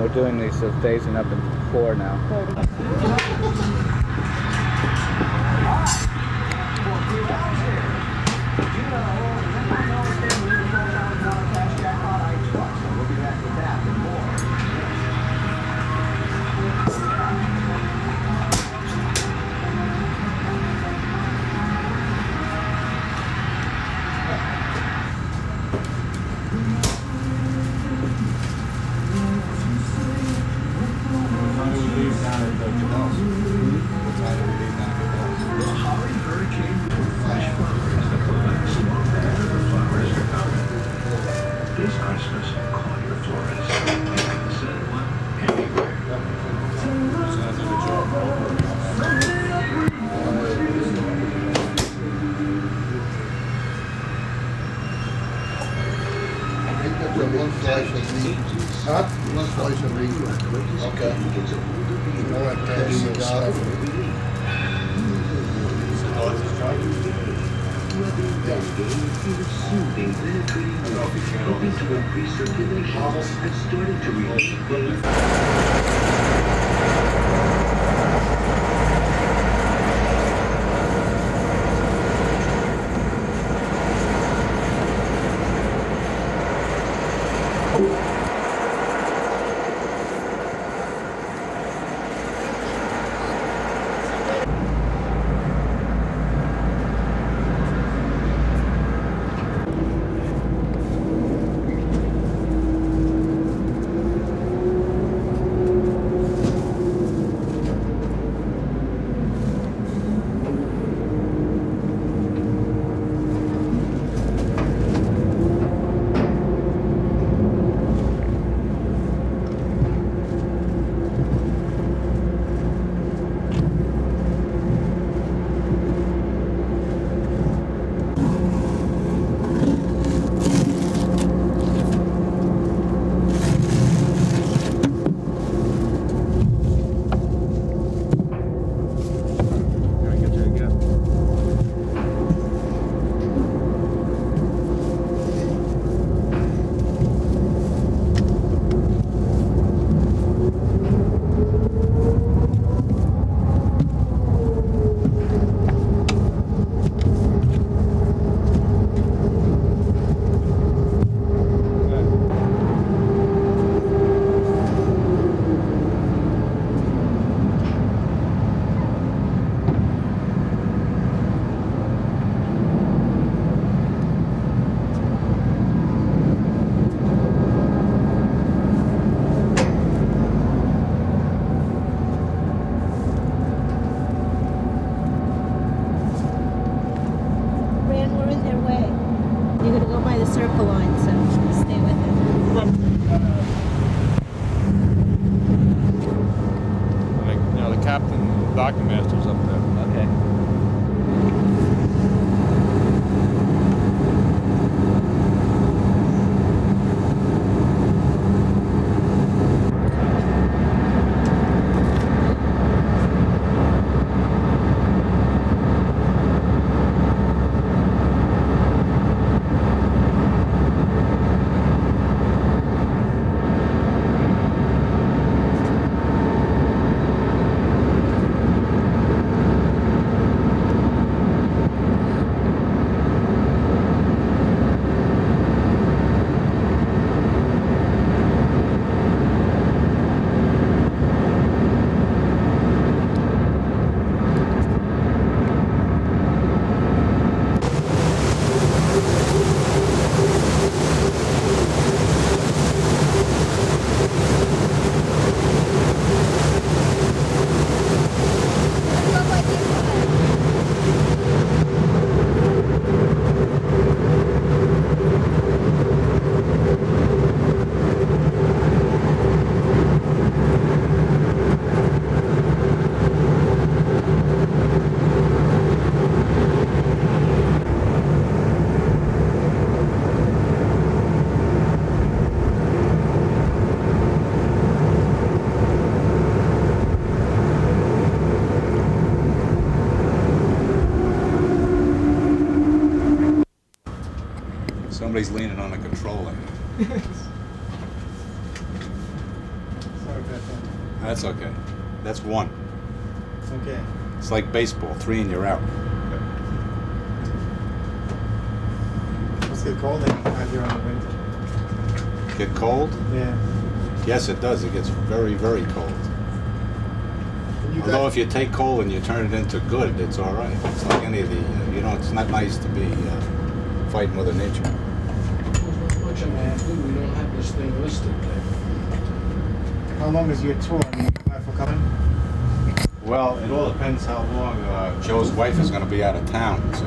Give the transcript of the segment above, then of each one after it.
we're doing these phasing up in 4 now. One slice of meat. Huh? One slice of meat. Okay. You know what that's stuff. Circle line, so stay with it. Like, you know, the captain, docking master's up there. Okay. Somebody's leaning on the controller. Sorry about that. That's okay. That's one. It's okay. It's like baseball, 3 and you're out. Must get cold out here on the winter. Get cold? Yeah. Yes, it does. It gets very, very cold. Although if you take cold and you turn it into good, it's all right. It's like any of the, you know, it's not nice to be fighting Mother Nature. Which I'm happy we don't have this thing listed there. How long is your tour? I mean, for coming? Well, it all depends how long Joe's wife is going to be out of town. So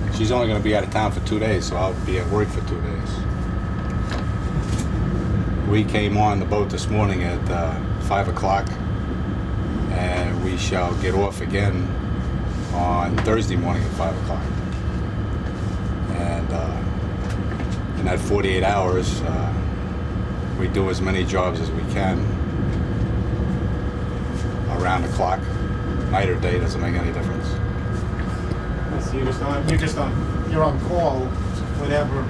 if she's only going to be out of town for 2 days, so I'll be at work for 2 days. We came on the boat this morning at 5 o'clock, and we shall get off again on Thursday morning at 5 o'clock. And in that 48 hours, we do as many jobs as we can around the clock. Night or day doesn't make any difference. So you're on call whenever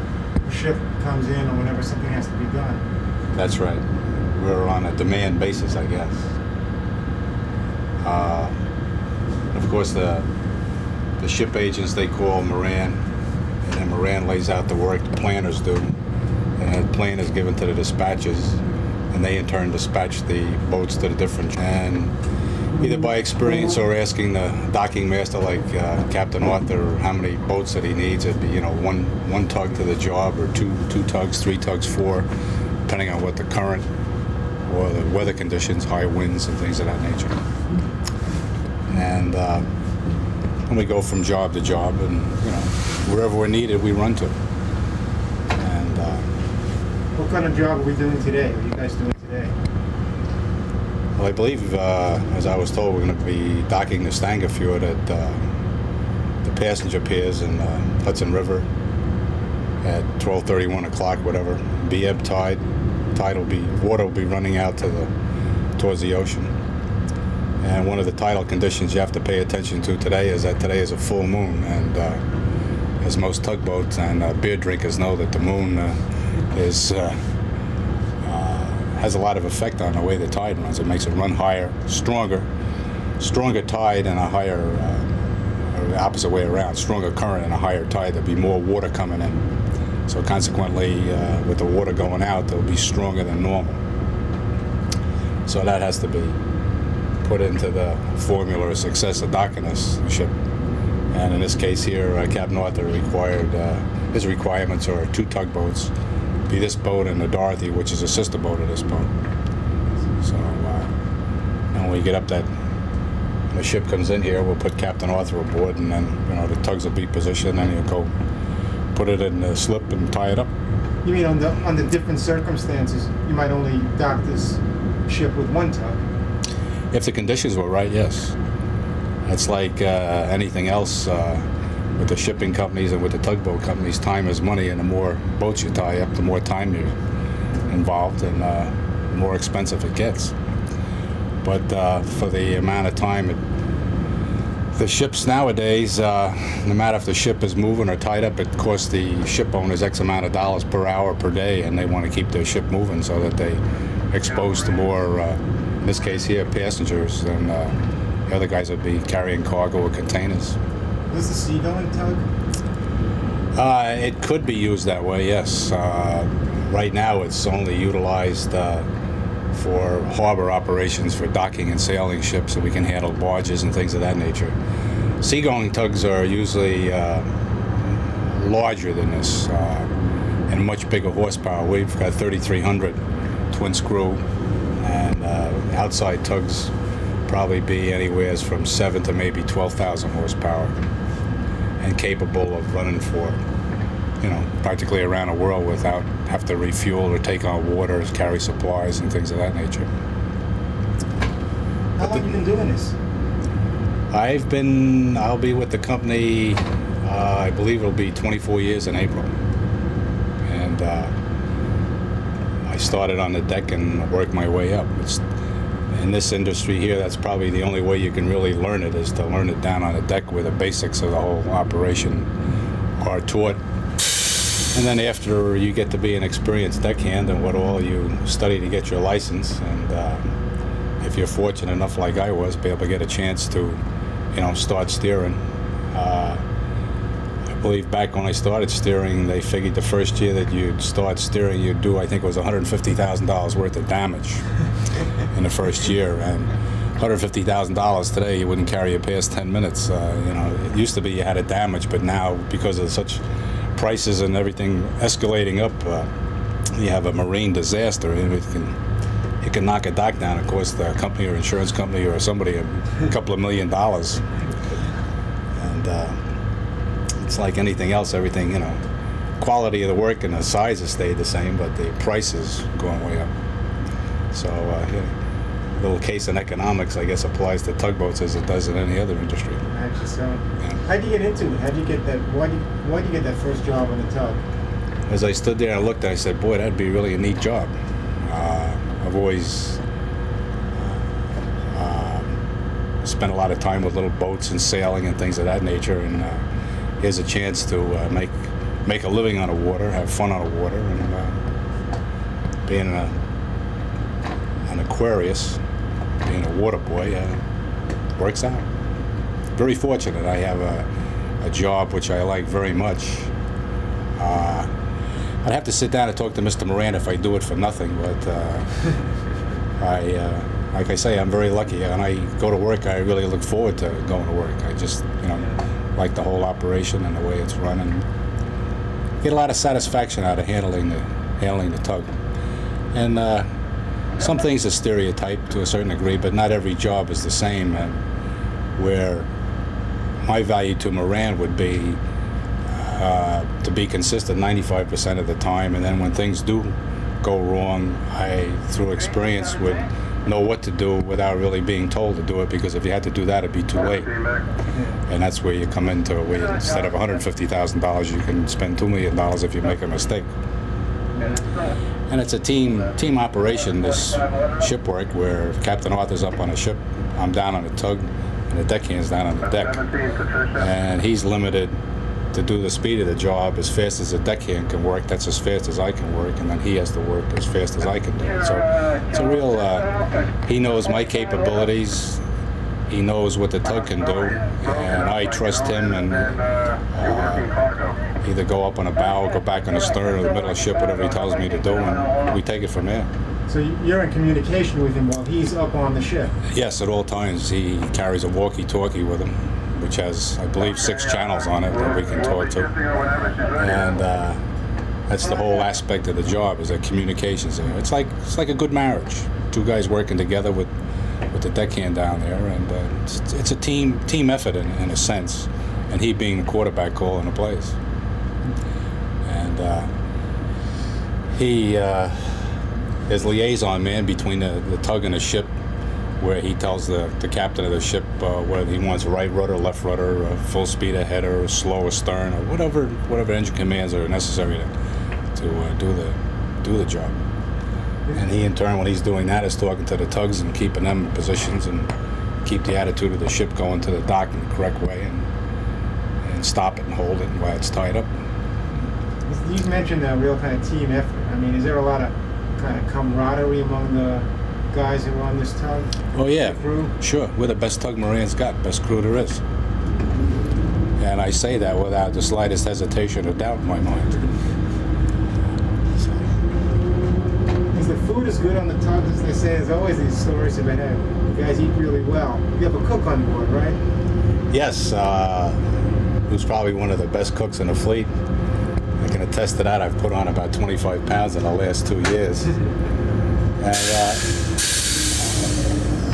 a ship comes in or whenever something has to be done. That's right. We're on a demand basis, I guess. Of course, the ship agents, they call Moran, and then Moran lays out the work, the planners do, and the plan is given to the dispatchers, and they in turn dispatch the boats to the different, and either by experience or asking the docking master, like Captain Arthur, how many boats that he needs. It'd be, you know, one tug to the job, or two tugs, 3 tugs, 4, depending on what the current or the weather conditions, high winds and things of that nature. And we go from job to job, and you know, wherever we're needed, we run to. And what kind of job are we doing today? What are you guys doing today? Well, I believe, as I was told, we're going to be docking the Stanger Fjord at the passenger piers in Hudson River at 12:30, 1 o'clock, whatever. Be ebb tide. Water will be running out towards the ocean. And one of the tidal conditions you have to pay attention to today is that today is a full moon, and as most tugboats and beer drinkers know, that the moon has a lot of effect on the way the tide runs. It makes it run higher, stronger tide and a higher, or the opposite way around, stronger current and a higher tide. There'll be more water coming in. So consequently, with the water going out, they'll be stronger than normal. So that has to be put into the formula of success of docking this ship. And in this case here, Captain Arthur required, his requirements are 2 tugboats, be this boat and the Dorothy, which is a sister boat of this boat. So when we get up that, when the ship comes in here, we'll put Captain Arthur aboard, and then, you know, the tugs will be positioned, and he'll go put it in the slip and tie it up. You mean under different circumstances, you might only dock this ship with 1 tug? If the conditions were right, yes. It's like anything else with the shipping companies and with the tugboat companies. Time is money, and the more boats you tie up, the more time you're involved, and the more expensive it gets. But for the amount of time the ships nowadays, no matter if the ship is moving or tied up, it costs the ship owners X amount of dollars per hour per day, and they want to keep their ship moving so that they expose to more, in this case here, passengers, and the other guys would be carrying cargo or containers. Is this a seagoing tug? It could be used that way, yes. Right now it's only utilized for harbor operations, for docking and sailing ships, so we can handle barges and things of that nature. Seagoing tugs are usually larger than this and much bigger horsepower. We've got 3,300 twin screw, and outside tugs probably be anywhere from 7 to maybe 12,000 horsepower, and capable of running for, you know, practically around the world without have to refuel or take on water, carry supplies and things of that nature. How long have you been doing this? I'll be with the company, I believe it'll be 24 years in April. And I started on the deck and worked my way up. In this industry here, that's probably the only way you can really learn it, is to learn it down on the deck, where the basics of the whole operation are taught. And then after you get to be an experienced deckhand and what all, you study to get your license. And if you're fortunate enough, like I was, be able to get a chance to, you know, start steering. I believe back when I started steering, they figured the first year that you'd start steering, you'd do, I think it was $150,000 worth of damage in the first year. And $150,000 today, you wouldn't carry it past 10 minutes. You know, it used to be you had a damage, but now because of such prices and everything escalating up, you have a marine disaster, and it can knock a dock down. Of course, the company or insurance company or somebody a couple of $1 million. And it's like anything else. Everything, you know, quality of the work and the size has stayed the same, but the price is going way up. So, yeah, a little case in economics, I guess, applies to tugboats as it does in any other industry. Actually, so Yeah. how would you get into it? How would you get that? Why did you get that first job on the tug? As I stood there and looked, I said, boy, that'd be really a neat job. I've always spent a lot of time with little boats and sailing and things of that nature, and here's a chance to make a living on the water, have fun on the water, and being an Aquarius, being a water boy, works out. Very fortunate. I have a job which I like very much. I'd have to sit down and talk to Mr. Moran if I do it for nothing, but like I say, I'm very lucky. When I go to work, I really look forward to going to work. I just, you know, like the whole operation and the way it's run, and get a lot of satisfaction out of handling the tug. And some things are stereotyped to a certain degree, but not every job is the same. And where my value to Moran would be to be consistent 95% of the time, and then when things do go wrong, I, through experience, would know what to do without really being told to do it, because if you had to do that, it'd be too late. And that's where you come into it, where instead of $150,000, you can spend $2 million if you make a mistake. And it's a team operation, this ship work, where if Captain Arthur's up on a ship, I'm down on the tug, and the deckhand's down on the deck. And he's limited to do the speed of the job as fast as the deckhand can work. That's as fast as I can work, and then he has to work as fast as I can do it. So it's a real, he knows my capabilities, he knows what the tug can do, and I trust him, and either go up on a bow, go back on the stern, or the middle of the ship, whatever he tells me to do, and we take it from there. So you're in communication with him while he's up on the ship? Yes, at all times. He carries a walkie-talkie with him, which has, I believe, 6 channels on it that we can talk to. And that's the whole aspect of the job, is that communications. It's like a good marriage. 2 guys working together with the deckhand down there, and it's a team effort in a sense. And he being the quarterback calling the plays. And he is liaison man between the tug and the ship, where he tells the captain of the ship whether he wants right rudder, left rudder, full speed ahead, or slow astern, or whatever engine commands are necessary to do the job. And he, in turn, when he's doing that, is talking to the tugs and keeping them in positions and keep the attitude of the ship going to the dock in the correct way, and stop it and hold it while it's tied up. You mentioned a real kind of team effort. I mean, is there a lot of kind of camaraderie among the guys who are on this tug? Oh yeah, crew? Sure. We're the best tug Moran's got, best crew there is. And I say that without the slightest hesitation or doubt in my mind. Is the food as good on the tug as they say? There's always these stories about how you guys eat really well. You have a cook on board, right? Yes, who's probably one of the best cooks in the fleet. I can attest to that. I've put on about 25 pounds in the last 2 years.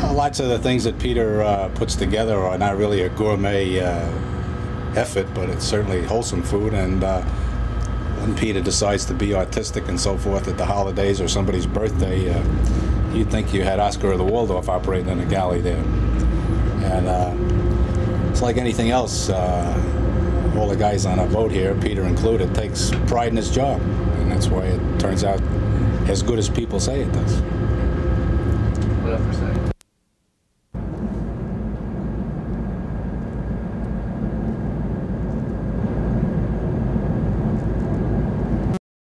And lots of the things that Peter puts together are not really a gourmet effort, but it's certainly wholesome food. And when Peter decides to be artistic and so forth at the holidays or somebody's birthday, you'd think you had Oscar of the Waldorf operating in a galley there. And it's like anything else. All the guys on a boat here, Peter included, takes pride in his job, and that's why it turns out as good as people say it does. What else for say?